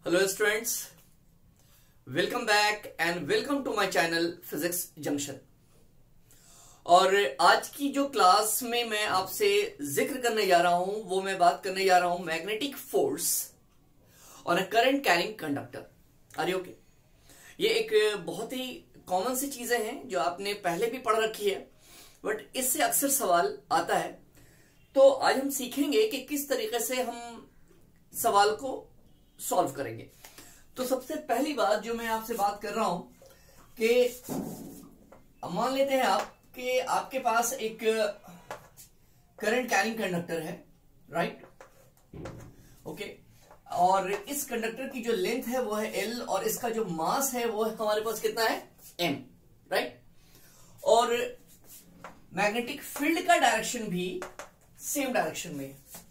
Hello students, welcome back and welcome to my channel physics junction. और आज की जो क्लास में मैं आपसे जिक्र करने जा रहा हूं वो मैं बात करने जा रहा हूं मैग्नेटिक फोर्स और a current carrying conductor. Are you okay? ये एक बहुत ही कॉमन सी चीजें हैं जो आपने पहले भी पढ़ रखी है, बट इससे अक्सर सवाल आता है। तो आज हम सीखेंगे कि किस तरीके से हम सवाल को सॉल्व करेंगे। तो सबसे पहली बात जो मैं आपसे बात कर रहा हूं कि मान लेते हैं आप कि आपके पास एक करंट कैरिंग कंडक्टर है, राइट? ओके। और इस कंडक्टर की जो लेंथ है वो है L और इसका जो मास है वो हमारे पास कितना है? M, right? और मैग्नेटिक फील्ड का डायरेक्शन भी सेम डायरेक्शन में है।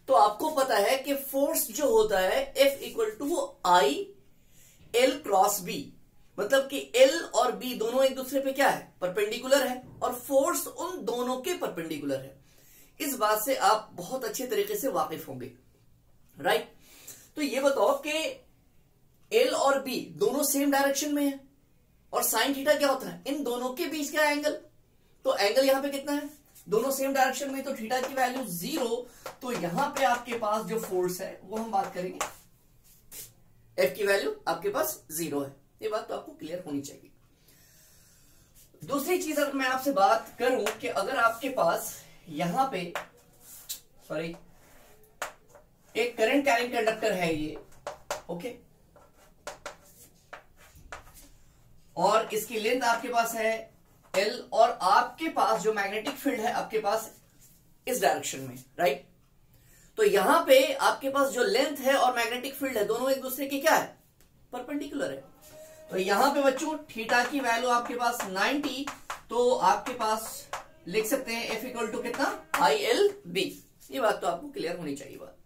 तो आपको पता है कि फोर्स जो होता है F equal to I L cross B, मतलब कि L और B दोनों एक दूसरे पे क्या है? परपेंडिकुलर है, और फोर्स उन दोनों के परपेंडिकुलर है। इस बात से आप बहुत अच्छे तरीके से वाकिफ होंगे, राइट? तो ये बताओ कि L और B दोनों सेम डायरेक्शन में है, और साइन थीटा क्या होता है? इन दोनों के बीच का एंगल। तो एंगल यहां पे कितना है? दोनों सेम डायरेक्शन में, तो थीटा की वैल्यू 0। तो यहां पे आपके पास जो फोर्स है वो हम बात करेंगे, F की वैल्यू आपके पास 0 है। ये बात तो आपको क्लियर होनी चाहिए। दूसरी चीज अगर मैं आपसे बात करूं कि अगर आपके पास यहां पे एक करंट कैरिंग कंडक्टर है ये, ओके, और इसकी लेंथ आपके पास है L, और आपके पास जो मैग्नेटिक फील्ड है आपके पास इस डायरेक्शन में, राइट? तो यहां पे आपके पास जो लेंथ है और मैग्नेटिक फील्ड है दोनों एक दूसरे के क्या है? परपेंडिकुलर है। तो यहां पे बच्चों थीटा की वैल्यू आपके पास 90, तो आपके पास लिख सकते हैं F इक्वल टू कितना? ILB। ये बात तो आपको क्लियर होनी चाहिए बात,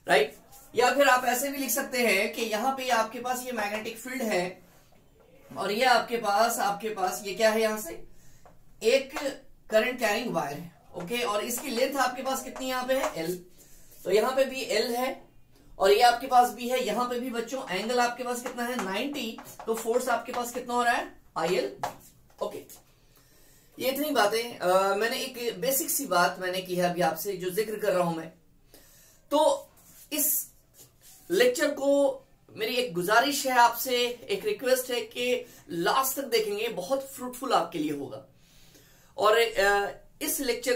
राइट? या फिर आप ऐसे भी लिख सकते हैं कि यहां पे आपके पास ये मैग्नेटिक फील्ड है और ये आपके पास ये क्या है? यहां से एक करंट कैरिंग वायर है, ओके, और इसकी लेंथ आपके पास कितनी यहां पे है? L। तो यहां पे भी L है और ये आपके पास भी है। यहां पे भी बच्चों एंगल आपके पास कितना है? 90। तो फोर्स आपके पास कितना हो रहा है? IL। ओके, ये इतनी बातें मैंने एक बेसिक सी बात मैंने की है अभी आपसे जो जिक्र कर रहा हूं मैं। तो इस लेक्चर को मेरी एक गुजारिश है आपसे, एक रिक्वेस्ट है कि लास्ट तक देखेंगे, बहुत फ्रूटफुल आपके लिए होगा। और इस लेक्चर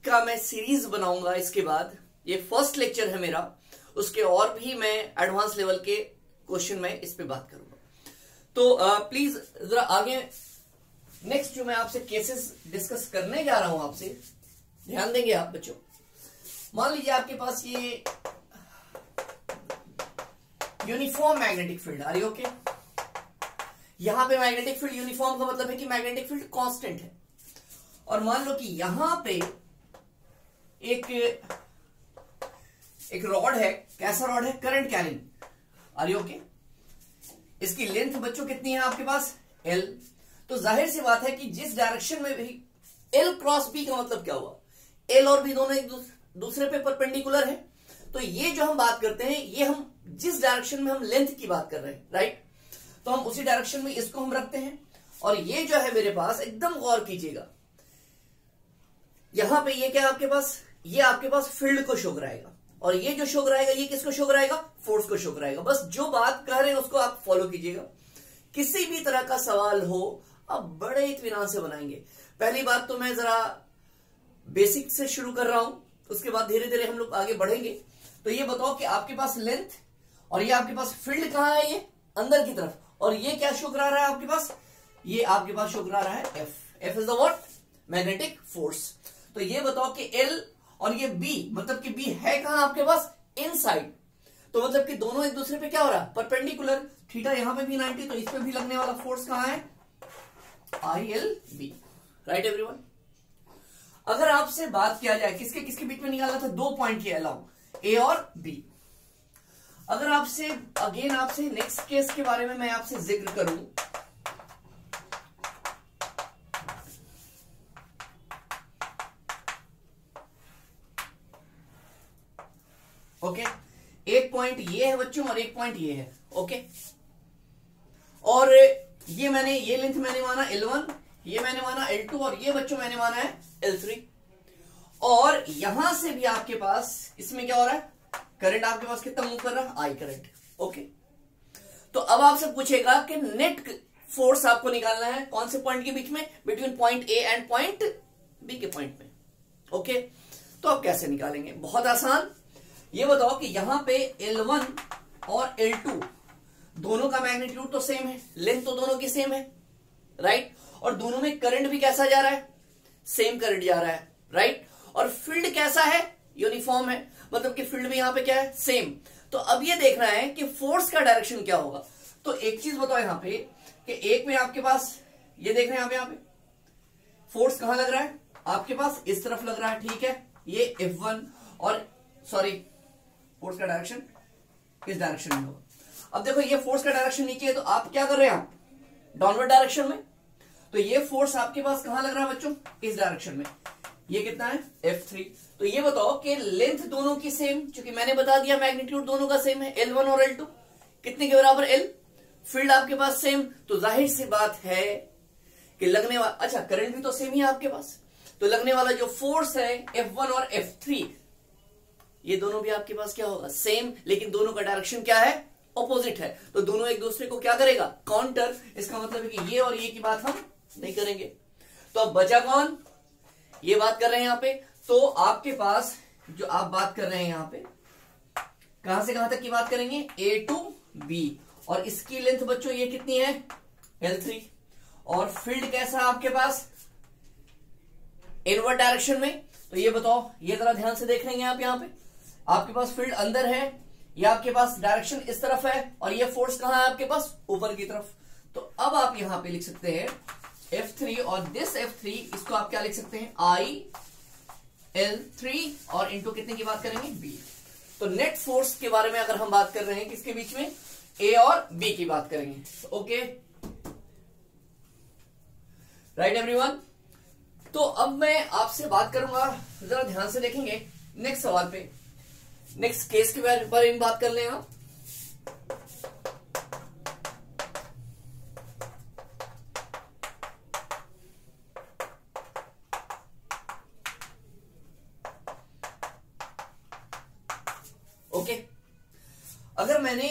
का मैं सीरीज बनाऊंगा इसके बाद। ये फर्स्ट लेक्चर है मेरा, उसके और भी मैं एडवांस लेवल के क्वेश्चन में इस पे बात करूंगा। तो प्लीज जरा आगे नेक्स्ट जो मैं आपसे केसेस डिस्कस करने जा रहा हूं आपसे ध्यान देंगे आप बच्चों। मान लीजिए आपके पास ये uniform magnetic field, are you okay? यहां पे मैग्नेटिक फील्ड यूनिफॉर्म का मतलब है कि मैग्नेटिक फील्ड कांस्टेंट है। और मान लो कि यहां पे एक रॉड है। कैसा रॉड है? Current carrying. Are you okay? इसकी लेंथ बच्चों कितनी है आपके पास? L। तो जाहिर सी बात है कि जिस डायरेक्शन में भी L क्रॉस B का मतलब क्या हुआ? L और B दोनों एक दूसरे पे परपेंडिकुलर है। तो ये जो हम बात करते हैं, ये हम जिस डायरेक्शन में हम लेंथ की बात कर रहे हैं, राइट? तो हम उसी डायरेक्शन में इसको हम रखते हैं। और ये जो है मेरे पास, एकदम गौर कीजिएगा, यहां पे ये क्या है आपके पास? ये आपके पास फील्ड को शो कराएगा, और ये जो शो कराएगा ये किसको शो कराएगा? फोर्स को शो कराएगा। बस जो बात कह रहे हैं उसको आप फॉलो कीजिएगा। किसी भी तरह का सवाल हो आप बड़े इत्मीनान से बनाएंगे। पहली बात तो मैं जरा बेसिक से शुरू कर रहा हूं, उसके बाद धीरे धीरे हम लोग आगे बढ़ेंगे। तो ये बताओ कि आपके पास लेंथ और ये आपके पास फील्ड कहां है? ये अंदर की तरफ। और ये क्या शो करा रहा है आपके पास? ये आपके पास शो करा रहा है F is the what? Magnetic force. तो ये बताओ कि L और ये B, मतलब कि B है कहां आपके पास? इनसाइड। तो मतलब कि दोनों एक दूसरे पे क्या हो रहा है? परपेंडिकुलर। थीटा यहां पे भी 90, तो इस पे भी लगने वाला फोर्स कहां है? ILB, right everyone? अगर आपसे बात किया जाए किसके किसके बीच में निकाला था? 2 पॉइंट के अलाउ, A और B। अगर आपसे आपसे नेक्स्ट केस के बारे में मैं आपसे जिक्र करूं, ओके, एक पॉइंट ये है बच्चों और एक पॉइंट ये है। ओके, और ये लेंथ मैंने माना L1, ये मैंने माना L2 और ये बच्चों मैंने माना है L3। और यहां से भी आपके पास इसमें क्या हो रहा है, करंट आपके पास कितना मूव कर रहा है, I करंट। ओके, तो अब आपसे पूछेगा कि नेट फोर्स आपको निकालना है कौन से पॉइंट के बीच में, between point A and point B के पॉइंट में। ओके, तो अब कैसे निकालेंगे, बहुत आसान। ये बताओ कि यहां पे L1 और L2 दोनों का मैग्नीट्यूड तो सेम है, लेंथ तो दोनों की सेम है, राइट, और दोनों में करंट भी कैसा जा रहा है, सेम करंट जा रहा है, राइट, और फील्ड कैसा है, यूनिफॉर्म है, मतलब कि फील्ड भी यहां पे क्या है, सेम। तो अब ये देखना है कि फोर्स का डायरेक्शन क्या होगा। तो एक चीज बताओ यहां पे कि एक में आपके पास ये देख रहे हैं यहां पे फोर्स कहां लग रहा है, आपके पास इस तरफ लग रहा है, ठीक है, ये F1 और सॉरी फोर्स का डायरेक्शन इस डायरेक्शन में होगा। अब देखो ये फोर्स का डायरेक्शन नीचे है, तो आप क्या कर रहे हैं, आप डाउनवर्ड डायरेक्शन में, तो ये फोर्स आपके पास कहां लग रहा है बच्चों, इस डायरेक्शन में। ये कितना है F3। तो ये बताओ कि लेंथ दोनों की सेम, क्योंकि मैंने बता दिया मैग्नीट्यूड दोनों का सेम है, L1 और L2 कितने के बराबर L, फील्ड आपके पास सेम, तो जाहिर सी बात है कि लगने वाला, अच्छा करंट भी तो सेम ही है आपके पास, तो लगने वाला जो फोर्स है F1 और F3 ये दोनों भी आपके पास क्या होगा, सेम, लेकिन दोनों का डायरेक्शन क्या है, ऑपोजिट है, तो दोनों एक दूसरे को क्या करेगा, काउंटर। इसका मतलब है कि ये और ये की बात हम नहीं करेंगे। तो अब बचा कौन, ये बात कर रहे हैं यहां पे, तो आपके पास जो आप बात कर रहे हैं यहां पे कहां से कहां तक की बात करेंगे, A टू B, और इसकी लेंथ बच्चों ये कितनी है L3, और फील्ड कैसा है आपके पास, इनवर्ड डायरेक्शन में। तो ये बताओ, ये जरा ध्यान से देख लेंगे आप, यहां पे आपके पास फील्ड अंदर है, ये आपके पास डायरेक्शन इस तरफ है, और ये फोर्स कहां है आपके पास, ऊपर की तरफ। तो अब आप यहां पे लिख सकते हैं F3, और दिस F3 इसको आप क्या लिख सकते हैं, IL3, और इंटू कितने की बात करेंगे, B। तो नेट फोर्स के बारे में अगर हम बात कर रहे हैं किसके बीच में, A और B की बात करेंगे। Okay, right everyone. तो अब मैं आपसे बात करूंगा, जरा ध्यान से देखेंगे नेक्स्ट सवाल पे, नेक्स्ट केस के बारे में बात कर लें आप। ओके, अगर मैंने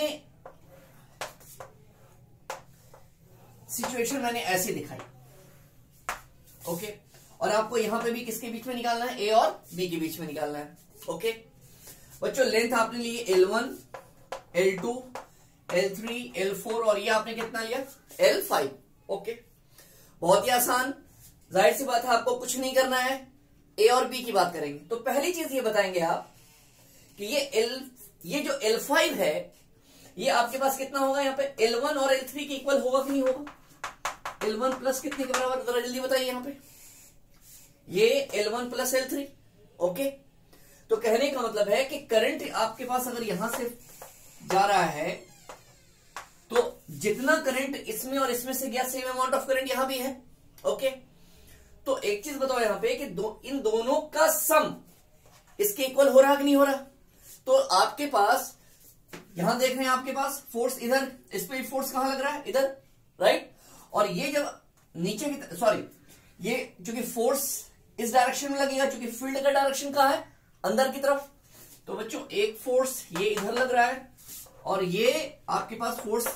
सिचुएशन मैंने ऐसे दिखाई, ओके, और आपको यहां पे भी किसके बीच में निकालना है, A और B के बीच में निकालना है। ओके बच्चों, लेंथ आपने ली L1, L2, L3, L4, और ये आपने कितना लिया, L5। ओके, बहुत ही आसान, जाहिर सी बात है आपको कुछ नहीं करना है, A और B की बात करेंगे। तो पहली चीज ये बताएंगे आप कि ये जो L5 है ये आपके पास कितना होगा, यहाँ पे L1 और L3 के इक्वल होगा कि नहीं होगा, L1 प्लस कितने के बराबर, जरा जल्दी बताइए यहाँ पे, ये L1 प्लस L3। ओके, तो कहने का मतलब है कि करंट आपके पास अगर यहां से जा रहा है तो जितना करंट इसमें और इसमें से गया सेम अमाउंट ऑफ करंट यहां भी है। ओके, तो एक चीज बताओ यहां पे कि इन दोनों का सम इसके इक्वल हो रहा कि नहीं हो रहा। तो आपके पास यहां देख रहे हैं आपके पास फोर्स इधर, इस पे फोर्स कहां लग रहा है, इधर, राइट, और ये जब नीचे की सॉरी ये चूंकि फोर्स इस डायरेक्शन में लगेगा, चूंकि फील्ड का डायरेक्शन कहां है, अंदर की तरफ, तो बच्चों एक फोर्स ये इधर लग रहा है और ये आपके पास फोर्स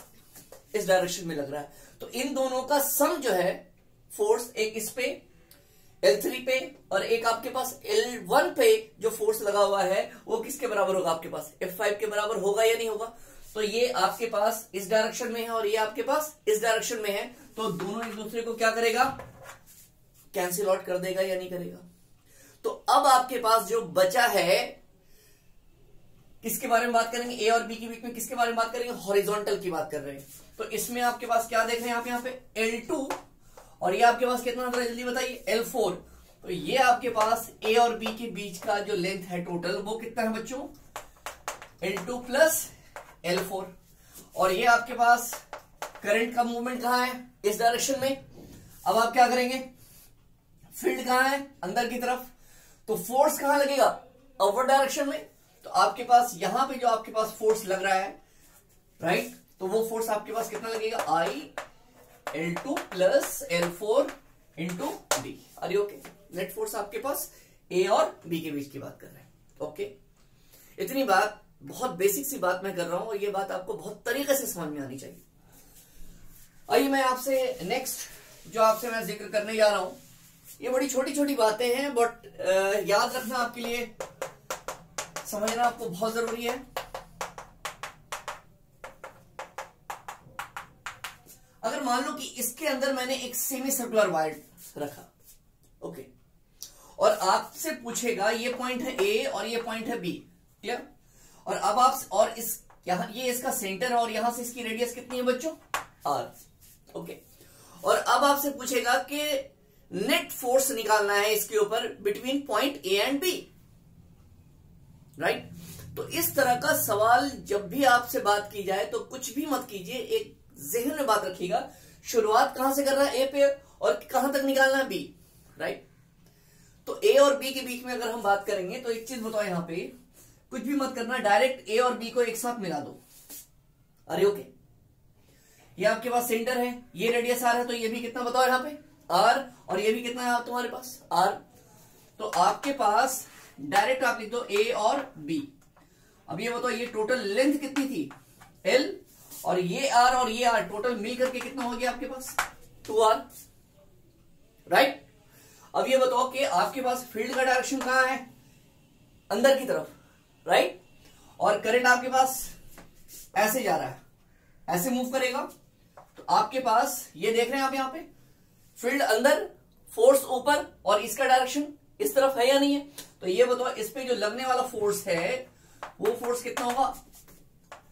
इस डायरेक्शन में लग रहा है। तो इन दोनों का सम जो है फोर्स, एक इस पे L3 पे और एक आपके पास L1 पे जो फोर्स लगा हुआ है वो किसके बराबर होगा, आपके पास F5 के बराबर होगा या नहीं होगा। तो ये आपके पास इस डायरेक्शन में है और ये आपके पास इस डायरेक्शन में है, तो दोनों एक दूसरे को क्या करेगा, कैंसिल आउट कर देगा या नहीं करेगा। तो अब आपके पास जो बचा है किसके बारे में बात करेंगे, ए और बी के बीच में किसके बारे में बात करेंगे, हॉरिजॉन्टल की बात कर रहे हैं। तो इसमें आपके पास क्या देख रहे हैं आप यहाँ पे L2 और ये आपके पास कितना था जल्दी बताइए, L4। तो ये आपके पास ए और बी के बीच का जो लेंथ है टोटल वो कितना है बच्चों, L2 प्लस L4। और ये आपके पास करंट का मूवमेंट कहां है, इस डायरेक्शन में। अब आप क्या करेंगे, फील्ड कहां है, अंदर की तरफ, तो फोर्स कहां लगेगा, अपवर्ड डायरेक्शन में। तो आपके पास यहां पे जो आपके पास फोर्स लग रहा है, राइट, तो वो फोर्स आपके पास कितना लगेगा, I L2 plus L4 into B. अरे ओके, नेट फोर्स आपके पास ए और बी के बीच की बात कर रहे हैं। ओके, इतनी बात, बहुत बेसिक सी बात मैं कर रहा हूं और ये बात आपको बहुत तरीके से समझ में आनी चाहिए। आइए मैं आपसे नेक्स्ट जो आपसे मैं जिक्र करने जा रहा हूं, ये बड़ी छोटी छोटी बातें हैं, बट याद रखना आपके लिए, समझना आपको बहुत जरूरी है। अगर मान लो कि इसके अंदर मैंने एक सेमी सर्कुलर वायर रखा, ओके, और आपसे पूछेगा ये पॉइंट है ए और ये पॉइंट है बी, क्लियर, और अब आप, और इस यहां ये इसका सेंटर है और यहां से इसकी रेडियस कितनी है बच्चों, आर, ओके, और अब आपसे पूछेगा कि नेट फोर्स निकालना है इसके ऊपर between point A and B, right. तो इस तरह का सवाल जब भी आपसे बात की जाए तो कुछ भी मत कीजिए, एक ज़हन में बात रखिएगा, शुरुआत कहां से कर रहा है, ए पे, और कहां तक निकालना है, बी, राइट। तो ए और बी के बीच में अगर हम बात करेंगे तो एक चीज बताओ, यहां पे कुछ भी मत करना, डायरेक्ट ए और बी को एक साथ मिला दो। अरे ओके, ये आपके पास सेंटर है, ये रेडियस आर है, तो ये भी कितना बताओ यहाँ पे, आर, और ये भी कितना है तुम्हारे पास, आर। तो आपके पास डायरेक्ट आप लिख दो ए और बी। अब ये बताओ, ये टोटल लेंथ कितनी थी, एल, और ये आर और ये आर टोटल मिल करके कितना हो गया आपके पास, 2r, राइट। अब ये बताओ कि आपके पास फील्ड का डायरेक्शन कहां है, अंदर की तरफ, राइट, और करंट आपके पास ऐसे जा रहा है, ऐसे मूव करेगा, तो आपके पास ये देख रहे हैं आप यहां पे, फील्ड अंदर, फोर्स ऊपर, और इसका डायरेक्शन इस तरफ है या नहीं है। तो ये बताओ, इस पे जो लगने वाला फोर्स है वो फोर्स कितना होगा,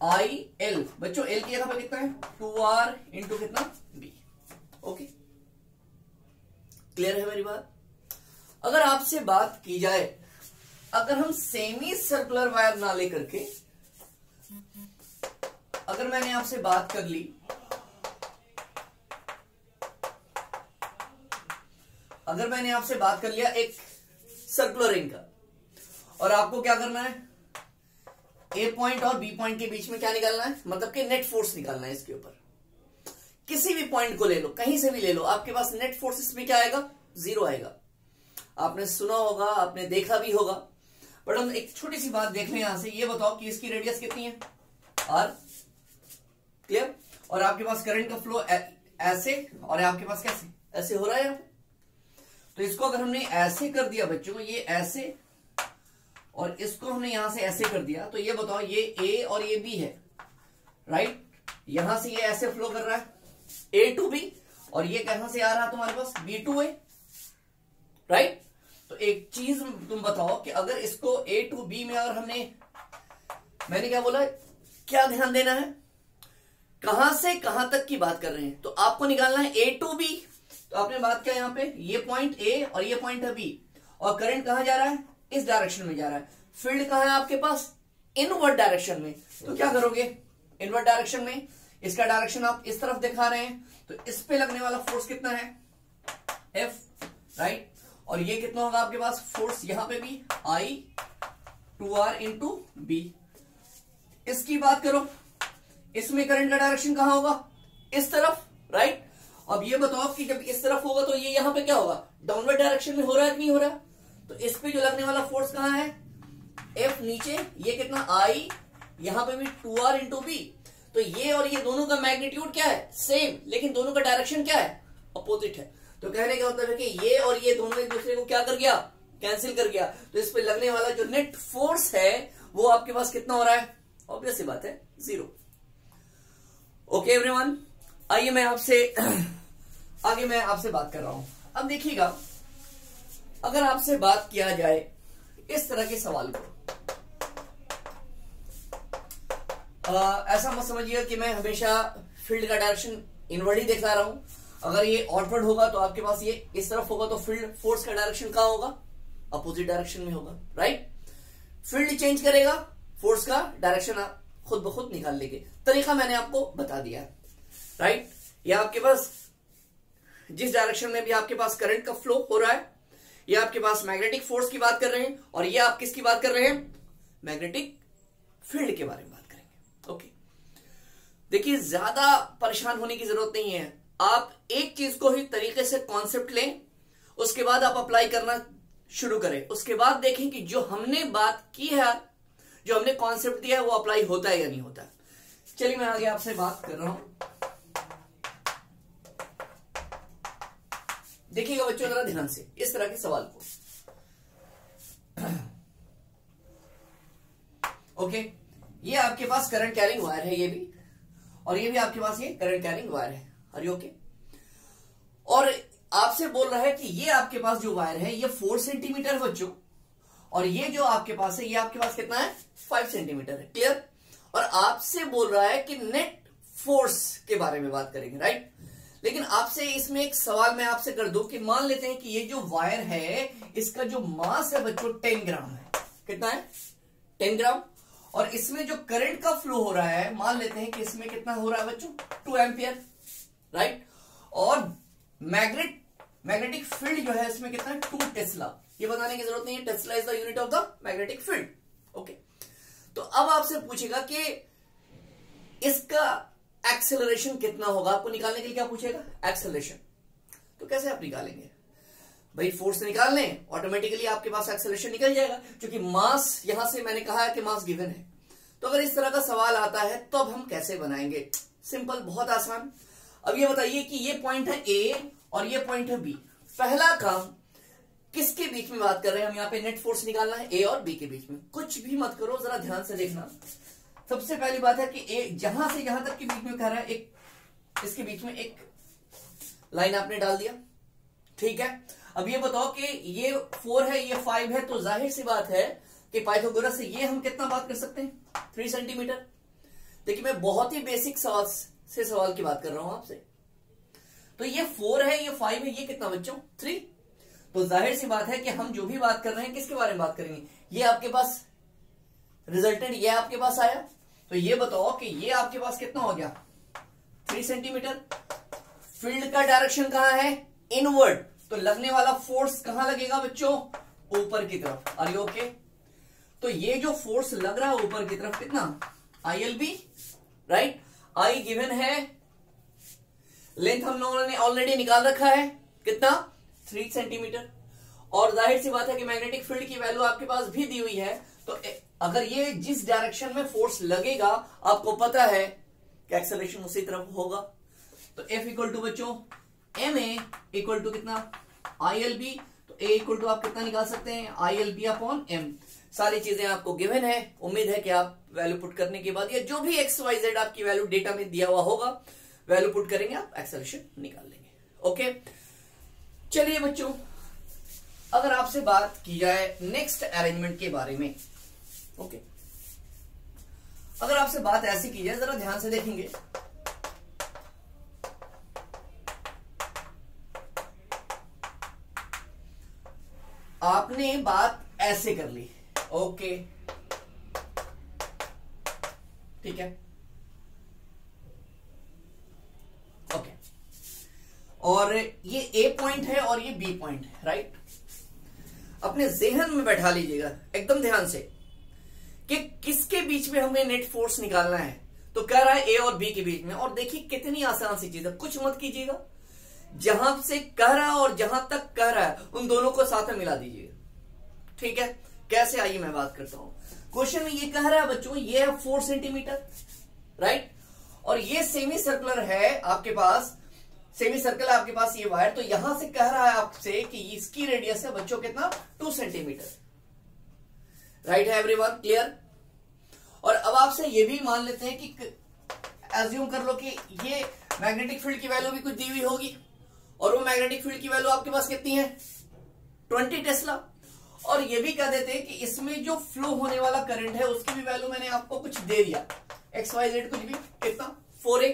आई एल, बच्चों एल की जगह पे कितना है, 2r इंटू कितना, बी। ओके, क्लियर है मेरी बात। अगर आपसे बात की जाए, अगर हम सेमी सर्कुलर वायर ना लेकर के, अगर मैंने आपसे बात कर ली, अगर मैंने आपसे बात कर लिया एक सर्कुलर रिंग का, और आपको क्या करना है, ए पॉइंट और बी पॉइंट के बीच में क्या निकालना है, मतलब कि नेट फोर्स निकालना है इसके ऊपर। किसी भी पॉइंट को ले लो, कहीं से भी ले लो, आपके पास नेट फोर्स इसमें क्या आएगा, 0 आएगा। आपने सुना होगा, आपने देखा भी होगा, बट हम एक छोटी सी बात देख लें यहां से। ये बताओ कि इसकी रेडियस कितनी है, आर, क्लियर, और आपके पास करंट का फ्लो ऐसे, और आपके पास कैसे, ऐसे हो रहा है। तो इसको अगर हमने ऐसे कर दिया बच्चों, ये ऐसे, और इसको हमने यहां से ऐसे कर दिया, तो ये बताओ, ये ए और ये बी है, राइट, यहां से ये ऐसे फ्लो कर रहा है ए टू बी, और ये कहां से आ रहा है तुम्हारे पास, बी टू ए, राइट। तो एक चीज तुम बताओ कि अगर इसको ए टू बी में अगर मैंने क्या बोला, क्या ध्यान देना है, कहां से कहां तक की बात कर रहे हैं, तो आपको निकालना है ए टू बी। तो आपने बात किया यहां पे, ये पॉइंट ए और ये पॉइंट है बी, और करंट कहां जा रहा है, इस डायरेक्शन में जा रहा है, फील्ड कहां है आपके पास, इनवर्ड डायरेक्शन में। तो क्या करोगे, इनवर्ड डायरेक्शन में इसका डायरेक्शन आप इस तरफ दिखा रहे हैं, तो इस पे लगने वाला फोर्स कितना है, एफ, राइट, और ये कितना होगा आपके पास फोर्स, यहां पे भी आई 2r इंटू बी। इसकी बात करो, इसमें करंट का डायरेक्शन कहां होगा, इस तरफ, राइट। अब ये बताओ कि जब इस तरफ होगा तो ये यहां पे क्या होगा, डाउनवर्ड डायरेक्शन में हो रहा है कि नहीं हो रहा है। तो इस पे जो लगने वाला फोर्स कहां है, एफ नीचे, ये कितना आई, यहां पे भी 2r इंटू बी। तो ये और ये दोनों का मैग्नीट्यूड क्या है, सेम, लेकिन दोनों का डायरेक्शन क्या है, अपोजिट है। तो कहने का मतलब है कि ये और ये दोनों एक दूसरे को क्या कर गया, कैंसिल कर गया। तो इस पे लगने वाला जो नेट फोर्स है वो आपके पास कितना हो रहा है, ऑब्वियस सी बात है, 0। ओके एवरीवन, आइए मैं आपसे आगे मैं आपसे बात कर रहा हूं। अब देखिएगा, अगर आपसे बात किया जाए इस तरह के सवाल को, ऐसा मत समझिएगा कि मैं हमेशा फील्ड का डायरेक्शन इनवर्ड ही दिखा रहा हूं। अगर ये आउटवर्ड होगा तो आपके पास ये इस तरफ होगा, तो फील्ड फोर्स का डायरेक्शन कहां होगा, अपोजिट डायरेक्शन में होगा, राइट। फील्ड चेंज करेगा, फोर्स का डायरेक्शन आप खुद ब खुद निकाल लेंगे। तरीका मैंने आपको बता दिया है, राइट। ये आपके पास जिस डायरेक्शन में भी आपके पास करंट का फ्लो हो रहा है, ये आपके पास मैग्नेटिक फोर्स की बात कर रहे हैं, और ये आप किसकी बात कर रहे हैं, मैग्नेटिक फील्ड के बारे में बात करेंगे। ओके, देखिए ज्यादा परेशान होने की जरूरत नहीं है। आप एक चीज को ही तरीके से कॉन्सेप्ट लें, उसके बाद आप अप्लाई करना शुरू करें। उसके बाद देखें कि जो हमने बात की है, जो हमने कॉन्सेप्ट दिया है, वो अप्लाई होता है या नहीं होता है। चलिए मैं आगे आपसे बात कर रहा हूं। देखिएगा बच्चों जरा ध्यान से इस तरह के सवाल को। ओके, ये आपके पास करंट कैरिंग वायर है, ये भी, और ये भी आपके पास ये करंट कैरिंग वायर है। Are you okay? और आपसे बोल रहा है कि ये आपके पास जो वायर है ये 4 सेंटीमीटर बच्चों, और ये जो आपके पास है ये आपके पास कितना है? 5 सेंटीमीटर है। क्लियर? और आपसे बोल रहा है कि नेट फोर्स के बारे में बात करेंगे, राइट? लेकिन आपसे इसमें एक सवाल मैं आपसे कर दूं कि मान लेते हैं कि ये जो वायर है इसका जो मास है बच्चों 10 ग्राम है। कितना है? 10 ग्राम। और इसमें जो करंट का फ्लो हो रहा है, मान लेते हैं कि इसमें कितना हो रहा है बच्चों? 2 एम्पियर, राइट? और मैग्नेटिक फील्ड जो है इसमें कितना है? 2 टेस्ला। ये बताने की जरूरत नहीं है, Tesla is the unit of the magnetic field. Okay, तो अब आपसे पूछेगा कि इसका एक्सेलरेशन कितना होगा। आपको निकालने के लिए क्या पूछेगा? एक्सेलरेशन। तो कैसे आप निकालेंगे भाई? फोर्स निकाल लें, ऑटोमेटिकली आपके पास एक्सेलरेशन निकल जाएगा, क्योंकि मास यहां से मैंने कहा है कि मास गिवन है। तो अगर इस तरह का सवाल आता है तो अब हम कैसे बनाएंगे? सिंपल, बहुत आसान। अब ये बताइए कि ये पॉइंट है ए और ये पॉइंट है बी। पहला काम, किसके बीच में बात कर रहे हैं हम? यहाँ पे नेट फोर्स निकालना है ए और बी के बीच में। कुछ भी मत करो, जरा ध्यान से देखना। सबसे पहली बात है कि ए जहां से यहां तक के बीच में कह रहा है, एक इसके बीच में एक लाइन आपने डाल दिया, ठीक है। अब ये बताओ कि ये 4 है, ये 5 है, तो जाहिर सी बात है कि पाइथागोरस से ये हम कितना बात कर सकते हैं? 3 सेंटीमीटर। देखिए मैं बहुत ही बेसिक सवाल की बात कर रहा हूं आपसे। तो ये 4 है, ये 5 है, ये कितना बच्चों? 3। तो जाहिर सी बात है कि हम जो भी बात कर रहे हैं किसके बारे में बात करेंगे? ये आपके पास रिजल्टेंट ये आपके पास आया, तो ये बताओ कि ये आपके पास कितना हो गया? 3 सेंटीमीटर। फील्ड का डायरेक्शन कहां है? इनवर्ड। तो लगने वाला फोर्स कहां लगेगा बच्चों? ऊपर की तरफ। Are you okay? तो ये जो फोर्स लग रहा है ऊपर की तरफ कितना? ILB, right? आई गिवन है, लेंथ हम लोगों ने ऑलरेडी निकाल रखा है, कितना? 3 सेंटीमीटर। और जाहिर सी बात है कि मैग्नेटिक फील्ड की वैल्यू आपके पास भी दी हुई है। तो अगर ये जिस डायरेक्शन में फोर्स लगेगा आपको पता है कि एक्सेलरेशन उसी तरफ होगा। तो F इक्वल टू बच्चों MA इक्वल टू कितना? ILB। तो A इक्वल टू आप कितना निकाल सकते हैं? ILB upon M। सारी चीजें आपको गिवन है। उम्मीद है कि आप वैल्यू पुट करने के बाद या जो भी XYZ आपकी वैल्यू डेटा में दिया हुआ होगा, वैल्यू पुट करेंगे, आप एक्सेलरेशन निकाल लेंगे। ओके, चलिए बच्चों, अगर आपसे बात की जाए नेक्स्ट अरेंजमेंट के बारे में, ओके, अगर आपसे बात ऐसी की जाए, जरा ध्यान से देखेंगे। आपने बात ऐसे कर ली, ओके, ठीक है, ओके, और ये ए पॉइंट है और ये बी पॉइंट है, राइट? अपने जहन में बैठा लीजिएगा एकदम ध्यान से कि किसके बीच में हमें नेट फोर्स निकालना है। तो कह रहा है ए और बी के बीच में। और देखिए कितनी आसान सी चीज है, कुछ मत कीजिएगा, जहां से कह रहा है और जहां तक कह रहा है उन दोनों को साथ में मिला दीजिएगा, ठीक है? कैसे, आइए मैं बात करता हूं। क्वेश्चन में ये कह रहा है बच्चों, ये है 4 सेंटीमीटर, राइट? और ये सेमी सर्कुलर है आपके पास, सेमी सर्कल है आपके पास ये वायर। तो यहां से कह रहा है आपसे कि इसकी रेडियस है बच्चों कितना? 2 सेंटीमीटर, राइट है एवरीवन? क्लियर? और अब आपसे ये भी मान लेते हैं कि एज्यूम कर लो कि ये मैग्नेटिक फील्ड की वैल्यू भी कुछ दी हुई होगी, और वो मैग्नेटिक फील्ड की वैल्यू आपके पास कितनी है? 20 टेस्ला। और ये भी कह देते हैं कि इसमें जो फ्लो होने वाला करंट है उसकी भी वैल्यू मैंने आपको कुछ दे दिया, XYZ कुछ भी, कितना? 4A।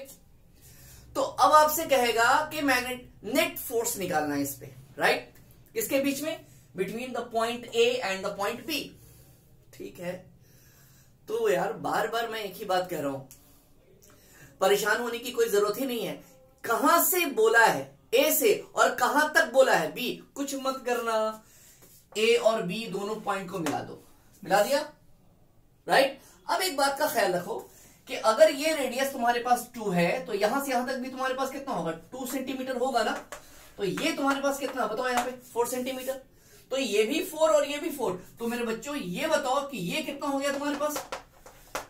तो अब आपसे कहेगा कि नेट फोर्स निकालना है इस पे, राइट? इसके बीच में, between the point A and the point B, ठीक है? तो यार बार बार मैं एक ही बात कह रहा हूं, परेशान होने की कोई जरूरत ही नहीं है। कहां से बोला है? A से। और कहां तक बोला है? B। कुछ मत करना, A और B दोनों पॉइंट को मिला दो। मिला दिया? राइट। अब एक बात का ख्याल रखो कि अगर ये रेडियस तुम्हारे पास 2 है तो यहां से यहां तक भी तुम्हारे पास कितना होगा, 2 सेंटीमीटर होगा ना। तो ये तुम्हारे पास कितना बताओ यहाँ पे, 4 सेंटीमीटर। तो ये भी 4 और ये भी 4। तो मेरे बच्चों ये बताओ कि ये कितना हो गया तुम्हारे पास,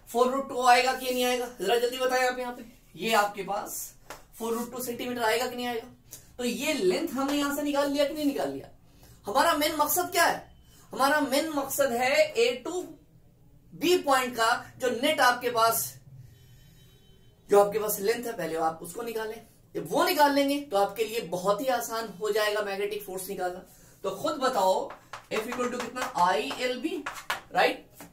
4√2 आएगा कि नहीं आएगा, जरा जल्दी बताएं आप। यहाँ पे ये आपके पास 4√2 सेंटीमीटर आएगा कि नहीं आएगा। तो ये लेंथ हमने यहां से निकाल लिया कि नहीं निकाल लिया। हमारा मेन मकसद क्या है, हमारा मेन मकसद है ए टू बी पॉइंट का जो नेट आपके पास, जो आपके पास लेंथ है, पहले आप उसको निकालें। जब वो निकाल लेंगे तो आपके लिए बहुत ही आसान हो जाएगा मैग्नेटिक फोर्स निकालना। तो खुद बताओ F इक्वल टू कितना, आई एल बी, राइट।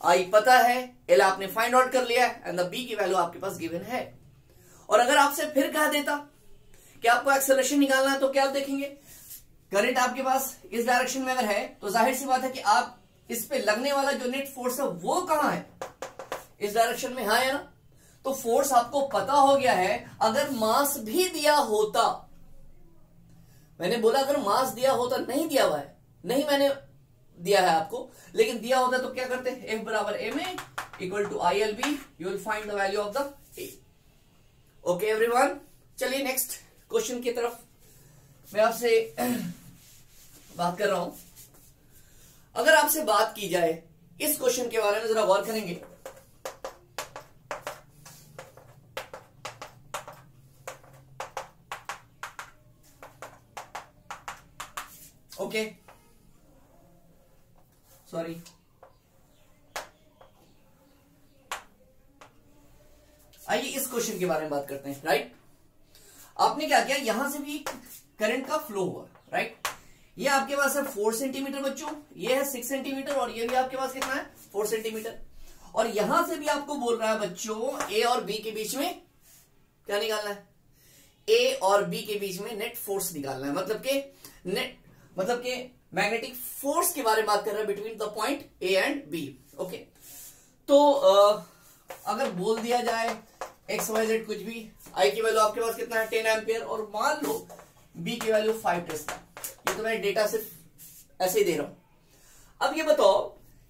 आई पता है, एल आपने फाइंड आउट कर लिया है, एंड द बी की वैल्यू आपके पास गिवन है। और अगर आपसे फिर कह देता कि आपको एक्सेलरेशन निकालना है तो क्या आप देखेंगे, करंट आपके पास इस डायरेक्शन में अगर है तो जाहिर सी बात है कि आप इस पे लगने वाला जो नेट फोर्स है वो कहां है, इस डायरेक्शन में, हाँ या ना। तो फोर्स आपको पता हो गया है। अगर मास भी दिया होता, मैंने बोला अगर मास दिया होता, नहीं दिया हुआ है, नहीं मैंने दिया है आपको, लेकिन दिया होता तो क्या करते हैं, F बराबर M A equal to I L B, you will find the value of the A. Okay everyone, चलिए नेक्स्ट क्वेश्चन की तरफ मैं आपसे बात कर रहा हूं। अगर आपसे बात की जाए इस क्वेश्चन के बारे में, जरा गौर करेंगे। ओके सॉरी, आइए इस क्वेश्चन के बारे में बात करते हैं। राइट, आपने क्या किया, यहां से भी करंट का फ्लो हुआ, राइट। ये आपके पास है 4 सेंटीमीटर बच्चों, ये है 6 सेंटीमीटर, और ये भी आपके पास कितना है, 4 सेंटीमीटर। और यहां से भी आपको बोल रहा है बच्चों ए और बी के बीच में क्या निकालना है, ए और बी के बीच में नेट फोर्स निकालना है। मतलब के मैग्नेटिक फोर्स के बारे में बात कर रहे हैं between the point A and B. Okay, तो अगर बोल दिया जाए एक्स वाई जेड कुछ भी, आई की वैल्यू आपके पास कितना है, 10 एम्पियर, और मान लो बी की वैल्यू 5 टेस्ला। ये तो मैं डेटा सिर्फ ऐसे ही दे रहा हूं। अब ये बताओ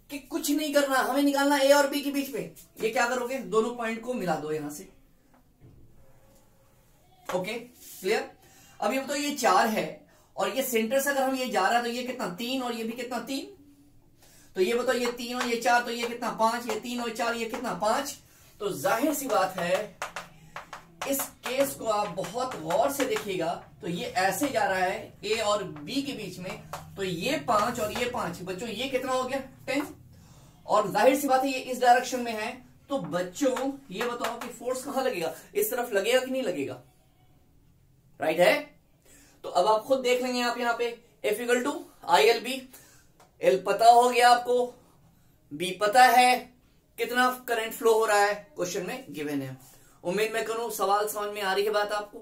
कि कुछ नहीं करना, हमें निकालना ए और बी के बीच में। ये क्या करोगे, दोनों पॉइंट को मिला दो यहां से। Okay clear. अब ये बताओ ये 4 है, और ये सेंटर से अगर हम ये जा रहा है तो ये कितना, 3, और ये भी कितना, 3। तो ये बताओ ये 3 और ये 4, तो ये कितना, 5। ये 3 और 4, ये कितना, 5। तो जाहिर सी बात है इस केस को आप बहुत गौर से देखिएगा। तो ये ऐसे जा रहा है ए और बी के बीच में, तो ये 5 और ये 5, बच्चों ये कितना हो गया, 10। और जाहिर सी बात है ये इस डायरेक्शन में है। तो बच्चों ये बताओ कि फोर्स कहां लगेगा, इस तरफ लगेगा कि नहीं लगेगा, राइट है। तो अब आप खुद देख लेंगे आप यहाँ पे F equal to I L B. L पता हो गया आपको, बी पता है, कितना करंट फ्लो हो रहा है क्वेश्चन में गिवन है। उम्मीद मैं करूं सवाल समझ में आ रही है बात आपको,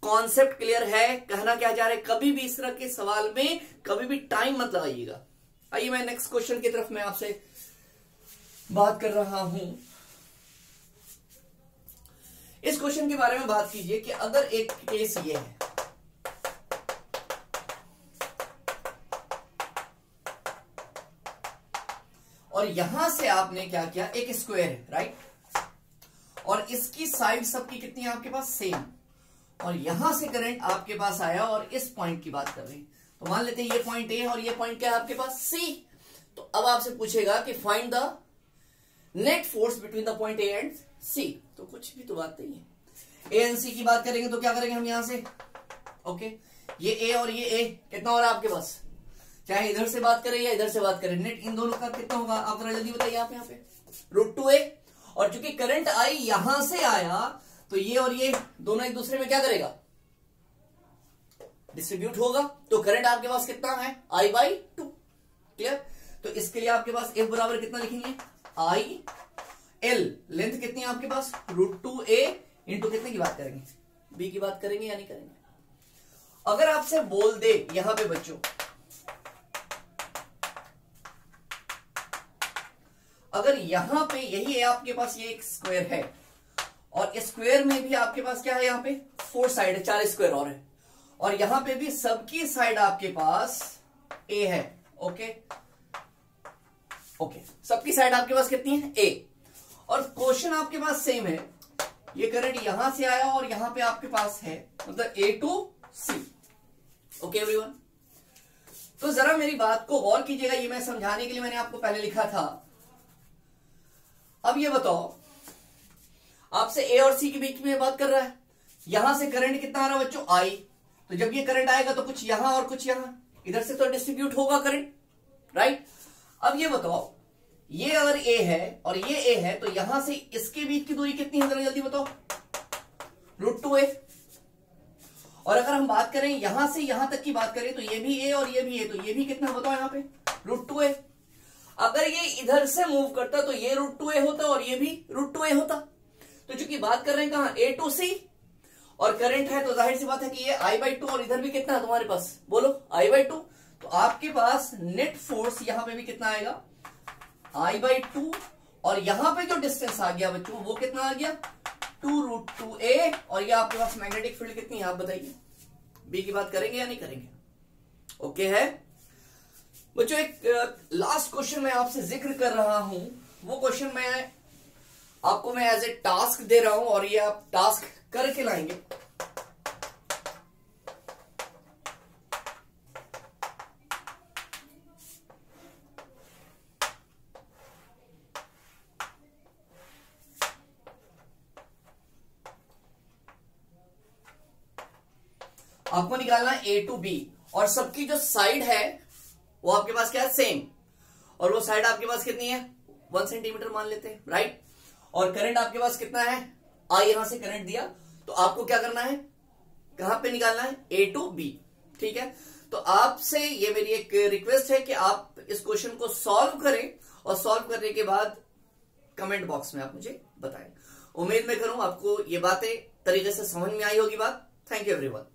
कॉन्सेप्ट क्लियर है। कहना क्या जा रहा है, कभी भी इस तरह के सवाल में कभी भी टाइम मत लगाइएगा। आइए मैं नेक्स्ट क्वेश्चन की तरफ मैं आपसे बात कर रहा हूं। इस क्वेश्चन के बारे में बात कीजिए कि अगर एक केस ये है, और यहां से आपने क्या किया, एक स्क्वायर है, राइट, और इसकी साइड सबकी कितनी है आपके पास, सेम। और यहां से करंट आपके पास आया, और इस पॉइंट की बात कर रहे हैं। तो मान लेते हैं ये पॉइंट ए और ये पॉइंट क्या है आपके पास, सी। तो अब आपसे पूछेगा कि find the net force between the point A and C. तो कुछ भी तो बात नहीं है। ए एंड सी की बात करेंगे तो क्या करेंगे हम यहां से, ओके, ये ए और ये ए कितना हो रहा है आपके पास, चाहे इधर से बात करें या इधर से बात करें, नेट इन दोनों का कितना होगा, आप जरा जल्दी बताइए। आप यहाँ पे √2a, और चूंकि करंट आई यहां से आया तो ये और ये दोनों एक दूसरे में क्या करेगा, डिस्ट्रीब्यूट होगा। तो करंट आपके पास कितना है, I/2। क्लियर। तो इसके लिए आपके पास F बराबर कितना लिखेंगे, आई एल, लेंथ कितनी है आपके पास, √2a इंटू कितने की बात करेंगे, बी की बात करेंगे या नहीं करेंगे। अगर आपसे बोल दे यहां पे बच्चों, अगर यहां पे यही है आपके पास, ये एक स्क्वायर है, और स्क्वायर में भी आपके पास क्या है, यहाँ पे 4 साइड है, 4 स्क्वायर और है, और यहां पे भी सबकी साइड आपके पास ए है। ओके, ओके, सबकी साइड आपके पास कितनी है, ए, और क्वेश्चन आपके पास सेम है, ये करंट यहां से आया और यहां पे आपके पास है, मतलब ए टू सी। ओके एवरीवन, तो जरा मेरी बात को गौर कीजिएगा, ये मैं समझाने के लिए मैंने आपको पहले लिखा था। अब ये बताओ, आपसे ए और सी के बीच में बात कर रहा है, यहां से करंट कितना आ रहा है बच्चों, आई, तो जब ये करंट आएगा तो कुछ यहां और कुछ यहां, इधर से तो डिस्ट्रीब्यूट होगा करंट, राइट। अब ये बताओ, ये अगर ए है और ये ए है, तो यहां से इसके बीच की दूरी कितनी है, जरा जल्दी बताओ, √2a। और अगर हम बात करें यहां से यहां तक की बात करें, तो ये भी ए और ये भी ए, तो ये भी कितना बताओ यहां पे, √2a। अगर ये इधर से मूव करता तो ये √2a होता और ये भी √2a होता। तो चूंकि बात कर रहे हैं कहां, ए टू सी, और करंट है तो जाहिर सी बात है कि ये I/2, और इधर भी कितना है तुम्हारे पास, बोलो I/2। तो आपके पास नेट फोर्स यहां पे भी कितना आएगा, I/2, और यहां पे जो डिस्टेंस आ गया बच्चों वो कितना आ गया, 2√2a, और ये आपके पास मैग्नेटिक फील्ड कितनी है आप बताइए, बी की बात करेंगे या नहीं करेंगे, ओके है बच्चों। एक लास्ट क्वेश्चन मैं आपसे जिक्र कर रहा हूं, वो क्वेश्चन मैं आपको एज ए टास्क दे रहा हूं, और ये आप टास्क करके लाएंगे। आपको निकालना है ए टू बी, और सबकी जो साइड है वो आपके पास क्या है, सेम, और वो साइड आपके पास कितनी है, 1 सेंटीमीटर मान लेते हैं, राइट। और करंट आपके पास कितना है, आई यहां से करंट दिया, तो आपको क्या करना है, कहां पे निकालना है, ए टू बी, ठीक है। तो आपसे ये मेरी एक रिक्वेस्ट है कि आप इस क्वेश्चन को सॉल्व करें, और सॉल्व करने के बाद कमेंट बॉक्स में आप मुझे बताएं। उम्मीद मैं करूं आपको ये बातें तरीके से समझ में आई होगी बात। Thank you everyone.